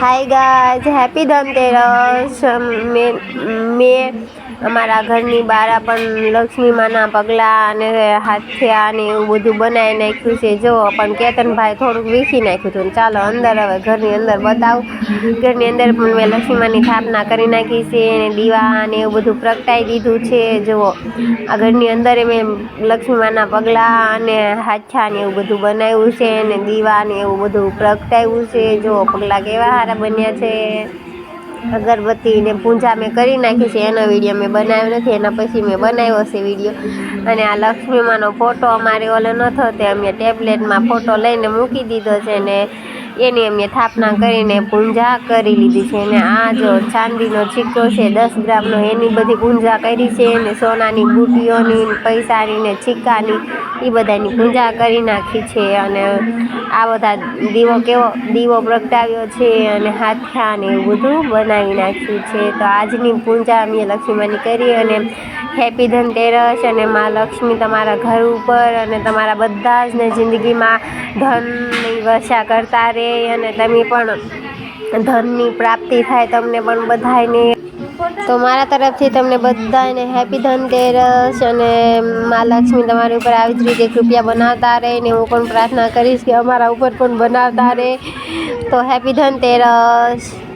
Hi guys, happy Dhanteras. मैं અમારા ઘરની બહાર પણ લક્ષ્મી માના પગલાં અને હાથિયા ને એવું બધું બનાવી નાખ્યું છે। જો પણ કેતનભાઈ થોડુંક વીખી નાખ્યું હતું। ચાલો અંદર હવે ઘરની અંદર બતાવું। ઘરની અંદર પણ મેં લક્ષ્મી માની સ્થાપના કરી નાખી છે અને દીવા ને એવું બધું પ્રગટાવી દીધું છે। જુઓ આ ઘરની અંદર મેં લક્ષ્મી માના પગલાં અને હાથિયા ને એવું બધું બનાવ્યું છે અને દીવા ને એવું બધું પ્રગટાવ્યું છે। જુઓ પગલાં કેવા સારા બન્યા છે। અગરબત્તી ને પૂજા મેં કરી નાખી છે, એનો વિડીયો મેં બનાવ્યો નથી, એના પછી મેં બનાવ્યો છે વિડીયો। અને આ લક્ષ્મી માનો ફોટો અમારે ઓલો નહોતો તે અમે ટેબ્લેટમાં ફોટો લઈને મૂકી દીધો છે ને એની અમે સ્થાપના કરીને પૂજા કરી લીધી છે। અને આ જો ચાંદીનો સિક્કો છે 10 ગ્રામનો, એની બધી પૂજા કરી છે અને સોનાની બુટીઓની, પૈસાની ને સિક્કાની એ બધાની પૂજા કરી નાખી છે। અને આ બધા દીવો પ્રગટાવ્યો છે અને હાથિયા ને એવું બધું બનાવી નાખ્યું છે। તો આજની પૂજા અમે લક્ષ્મીમાની કરી અને હેપી ધનતેરસ। અને માં લક્ષ્મી તમારા ઘર ઉપર અને તમારા બધા જ ને જિંદગીમાં ધનની વર્ષા કરતા રહે અને તમે પણ ધનની પ્રાપ્તિ થાય તમને પણ બધાને। તો મારા તરફથી તમને બધાને હેપી ધનતેરસ અને માં લક્ષ્મી તમારી ઉપર આવી જ રીતે કૃપયા બનાવતા રહે ને હું પણ પ્રાર્થના કરીશ કે અમારા ઉપર પણ બનાવતા રહે। તો હેપી ધનતેરસ।